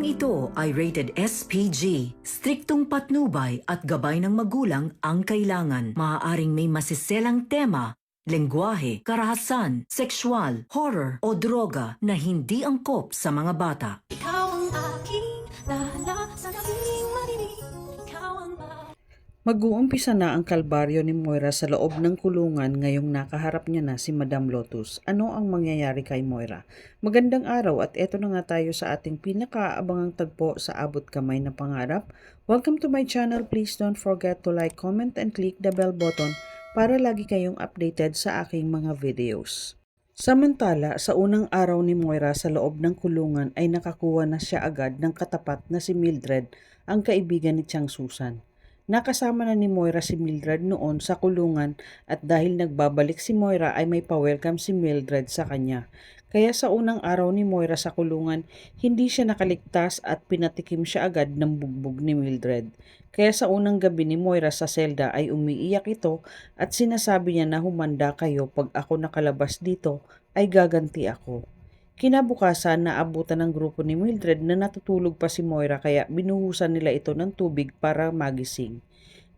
Programang ito ay rated SPG. Striktong patnubay at gabay ng magulang ang kailangan. Maaaring may masiselang tema, lengguwahe, karahasan, sexual, horror o droga na hindi angkop sa mga bata. Ikaw ang aking dahala sa gabing madilim. Ikaw ang Mag-uumpisa na ang kalbaryo ni Moira sa loob ng kulungan ngayong nakaharap niya na si Madam Lotus. Ano ang mangyayari kay Moira? Magandang araw at eto na nga tayo sa ating pinakaabangang tagpo sa Abot Kamay na Pangarap. Welcome to my channel. Please don't forget to like, comment, and click the bell button para lagi kayong updated sa aking mga videos. Samantala, sa unang araw ni Moira sa loob ng kulungan ay nakakuha na siya agad ng katapat na si Mildred, ang kaibigan ni Chang Susan. Nakasama na ni Moira si Mildred noon sa kulungan at dahil nagbabalik si Moira ay may pa-welcome si Mildred sa kanya. Kaya sa unang araw ni Moira sa kulungan, hindi siya nakaligtas at pinatikim siya agad ng bugbog ni Mildred. Kaya sa unang gabi ni Moira sa selda ay umiiyak ito at sinasabi niya na humanda kayo pag ako nakalabas dito ay gaganti ako. Kinabukasan, naabutan ng grupo ni Mildred na natutulog pa si Moira kaya binuhusan nila ito ng tubig para magising.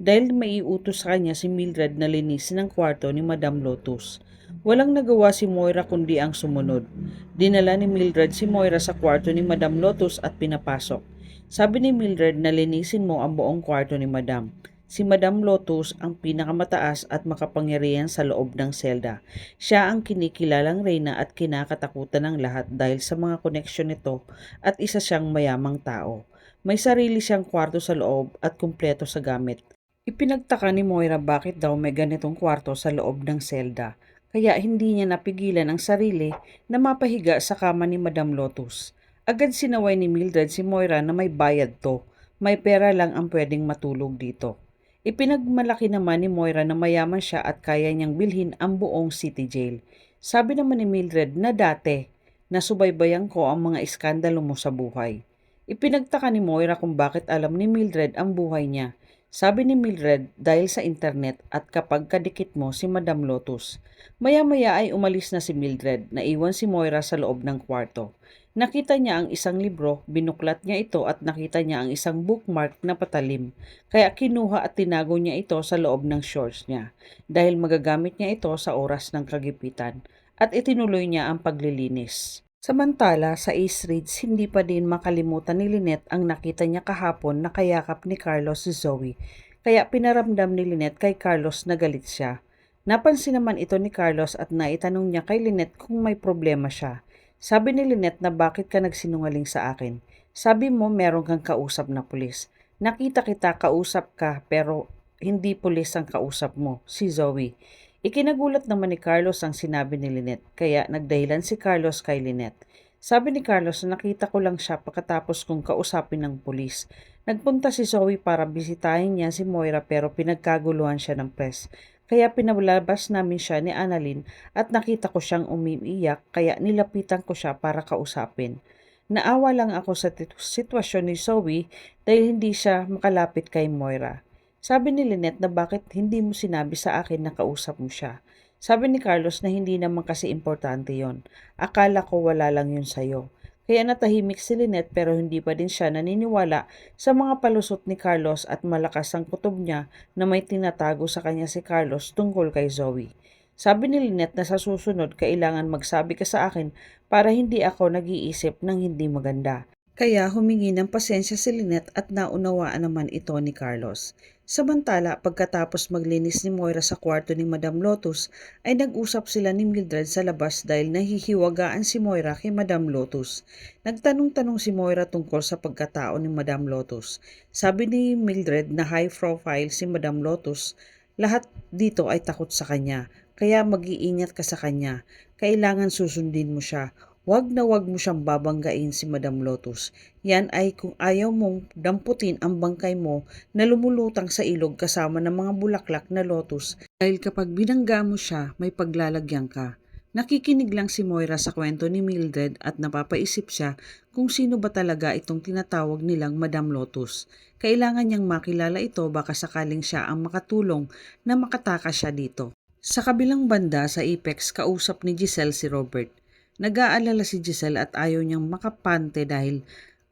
Dahil maiutos sa kanya si Mildred na linisin ang kwarto ni Madam Lotus. Walang nagawa si Moira kundi ang sumunod. Dinala ni Mildred si Moira sa kwarto ni Madam Lotus at pinapasok. Sabi ni Mildred na linisin mo ang buong kwarto ni Madam. Si Madam Lotus ang pinakamataas at makapangyarihan sa loob ng selda. Siya ang kinikilalang reyna at kinakatakutan ng lahat dahil sa mga koneksyon nito at isa siyang mayamang tao. May sarili siyang kwarto sa loob at kumpleto sa gamit. Ipinagtaka ni Moira bakit daw may ganitong kwarto sa loob ng selda, kaya hindi niya napigilan ang sarili na mapahiga sa kama ni Madam Lotus. Agad sinaway ni Mildred si Moira na may bayad to, may pera lang ang pwedeng matulog dito. Ipinagmalaki naman ni Moira na mayaman siya at kaya niyang bilhin ang buong city jail. Sabi naman ni Mildred na dati, nasubaybayan ko ang mga iskandalo mo sa buhay. Ipinagtaka ni Moira kung bakit alam ni Mildred ang buhay niya. Sabi ni Mildred dahil sa internet at kapag kadikit mo si Madam Lotus. Maya-maya ay umalis na si Mildred, naiwan si Moira sa loob ng kwarto. Nakita niya ang isang libro, binuklat niya ito at nakita niya ang isang bookmark na patalim. Kaya kinuha at tinago niya ito sa loob ng shorts niya dahil magagamit niya ito sa oras ng kagipitan at itinuloy niya ang paglilinis. Samantala, sa Ace Reads, hindi pa din makalimutan ni Lynette ang nakita niya kahapon na kayakap ni Carlos si Zoe. Kaya pinaramdam ni Lynette kay Carlos na galit siya. Napansin naman ito ni Carlos at naitanong niya kay Lynette kung may problema siya. Sabi ni Lynette na bakit ka nagsinungaling sa akin? Sabi mo meron kang kausap na pulis. Nakita kita kausap ka pero hindi pulis ang kausap mo, si Zoe. Ikinagulat naman ni Carlos ang sinabi ni Lynette kaya nagdahilan si Carlos kay Lynette. Sabi ni Carlos na nakita ko lang siya pagkatapos kong kausapin ng pulis. Nagpunta si Zoe para bisitahin niya si Moira pero pinagkaguluhan siya ng press. Kaya pinalabas namin siya ni Annalyn at nakita ko siyang umiiyak kaya nilapitan ko siya para kausapin. Naawa lang ako sa sitwasyon ni Zoe dahil hindi siya makalapit kay Moira. Sabi ni Lynette na bakit hindi mo sinabi sa akin na kausap mo siya. Sabi ni Carlos na hindi naman kasi importante yon. Akala ko wala lang yun sa'yo. Kaya natahimik si Lynette pero hindi pa din siya naniniwala sa mga palusot ni Carlos at malakas ang kutob niya na may tinatago sa kanya si Carlos tungkol kay Zoe. Sabi ni Lynette na sa susunod kailangan magsabi ka sa akin para hindi ako nag-iisip ng hindi maganda. Kaya humingi ng pasensya si Lynette at naunawaan naman ito ni Carlos. Samantala, pagkatapos maglinis ni Moira sa kwarto ni Madam Lotus, ay nag-usap sila ni Mildred sa labas dahil nahihiwagaan si Moira kay Madam Lotus. Nagtanong-tanong si Moira tungkol sa pagkatao ni Madam Lotus. Sabi ni Mildred na high profile si Madam Lotus, lahat dito ay takot sa kanya, kaya mag-iingat ka sa kanya. Kailangan susundin mo siya. Wag na wag mo siyang babanggain si Madam Lotus. Yan ay kung ayaw mong damputin ang bangkay mo na lumulutang sa ilog kasama ng mga bulaklak na lotus dahil kapag binangga mo siya, may paglalagyan ka. Nakikinig lang si Moira sa kwento ni Mildred at napapaisip siya kung sino ba talaga itong tinatawag nilang Madam Lotus. Kailangan niyang makilala ito baka sakaling siya ang makatulong na makatakas siya dito. Sa kabilang banda sa Apex, kausap ni Giselle si Robert. Nag-aalala si Giselle at ayaw niyang makapante dahil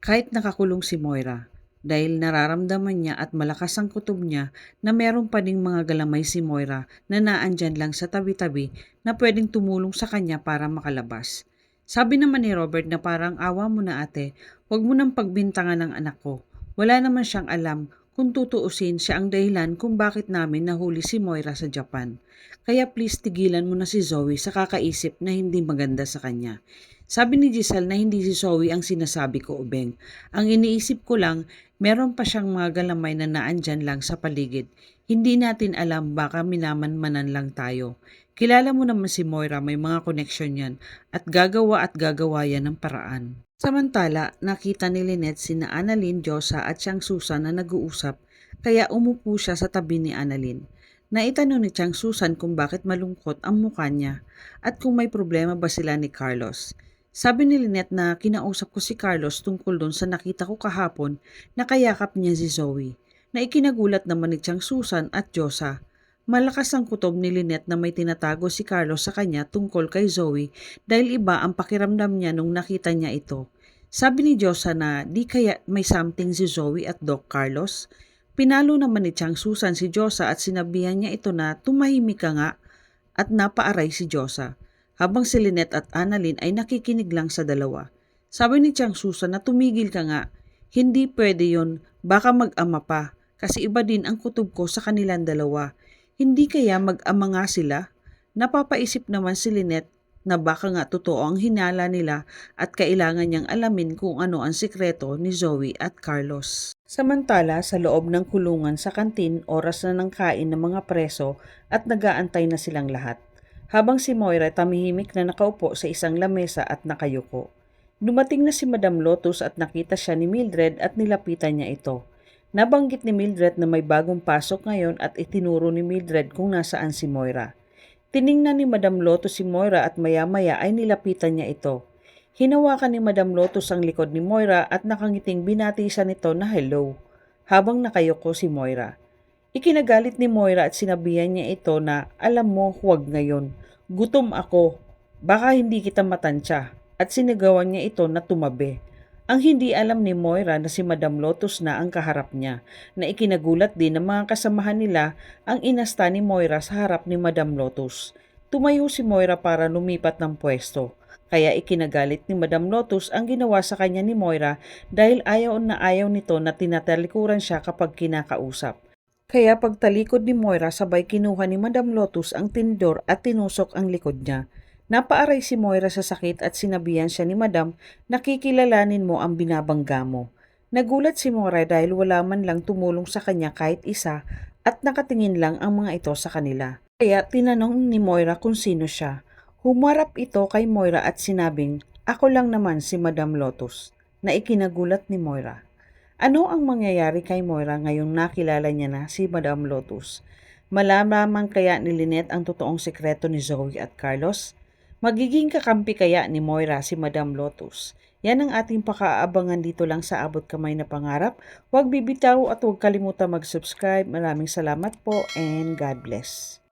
kahit nakakulong si Moira dahil nararamdaman niya at malakas ang kutob niya na meron pa ding mga galamay si Moira na naandyan lang sa tabi-tabi na pwedeng tumulong sa kanya para makalabas. Sabi naman ni Robert na parang awa mo na ate, huwag mo nang pagbintangan ng anak ko. Wala naman siyang alam kung tutuusin siya ang dahilan kung bakit namin nahuli si Moira sa Japan. Kaya please tigilan mo na si Zoe sa kakaisip na hindi maganda sa kanya. Sabi ni Giselle na hindi si Zoe ang sinasabi ko, Ubeng. Ang iniisip ko lang, meron pa siyang mga galamay na naandyan lang sa paligid. Hindi natin alam, baka minamanmanan lang tayo. Kilala mo naman si Moira, may mga connection yan at gagawa yan ng paraan. Samantala, nakita ni Lynette sina Annalyn, Josa at siyang Susan na nag-uusap kaya umupo siya sa tabi ni Annalyn. Naitanong ni Chang Susan kung bakit malungkot ang mukha niya at kung may problema ba sila ni Carlos. Sabi ni Lynette na kinausap ko si Carlos tungkol doon sa nakita ko kahapon na kayakap niya si Zoe, na ikinagulat naman ni Chang Susan at Josa. Malakas ang kutob ni Lynette na may tinatago si Carlos sa kanya tungkol kay Zoe dahil iba ang pakiramdam niya nung nakita niya ito. Sabi ni Josa na di kaya may something si Zoe at Doc Carlos. Pinalo naman ni Chang Susan si Josa at sinabihan niya ito na tumahimik ka nga at napaaray si Josa. Habang si Lynette at Annalyn ay nakikinig lang sa dalawa. Sabi ni Chang Susan na tumigil ka nga, hindi pwede yon, baka mag-ama pa kasi iba din ang kutob ko sa kanilang dalawa. Hindi kaya mag-ama nga sila? Napapaisip naman si Lynette na baka nga totoo ang hinala nila at kailangan niyang alamin kung ano ang sikreto ni Zoe at Carlos. Samantala, sa loob ng kulungan sa kantin, oras na ng kain ng mga preso at nagaantay na silang lahat. Habang si Moira tamihimik na nakaupo sa isang lamesa at nakayuko. Dumating na si Madam Lotus at nakita siya ni Mildred at nilapitan niya ito. Nabanggit ni Mildred na may bagong pasok ngayon at itinuro ni Mildred kung nasaan si Moira. Tiningnan ni Madam Lotus si Moira at maya-maya ay nilapitan niya ito. Hinawakan ni Madam Lotus ang likod ni Moira at nakangiting binati siya nito na hello, habang nakayuko si Moira. Ikinagalit ni Moira at sinabihan niya ito na alam mo huwag ngayon, gutom ako, baka hindi kita matansya at sinagawan niya ito na tumabi. Ang hindi alam ni Moira na si Madam Lotus na ang kaharap niya, na ikinagulat din ng mga kasamahan nila ang inasta ni Moira sa harap ni Madam Lotus. Tumayo si Moira para lumipat ng pwesto, kaya ikinagalit ni Madam Lotus ang ginawa sa kanya ni Moira dahil ayaw na ayaw nito na tinatalikuran siya kapag kinakausap. Kaya pagtalikod ni Moira sabay kinuha ni Madam Lotus ang tinidor at tinusok ang likod niya. Napaaray si Moira sa sakit at sinabihan siya ni Madam na kikilalanin mo ang binabangga mo. Nagulat si Moira dahil wala man lang tumulong sa kanya kahit isa at nakatingin lang ang mga ito sa kanila. Kaya tinanong ni Moira kung sino siya. Humarap ito kay Moira at sinabing, ako lang naman si Madam Lotus, na ikinagulat ni Moira. Ano ang mangyayari kay Moira ngayong nakilala niya na si Madam Lotus? Malalaman kaya ni Lynette ang totoong sekreto ni Zoe at Carlos? Magiging kakampi kaya ni Moira si Madam Lotus? Yan ang ating pakaabangan dito lang sa Abot Kamay na Pangarap. Huwag bibitaw at huwag kalimutan mag-subscribe. Maraming salamat po and God bless.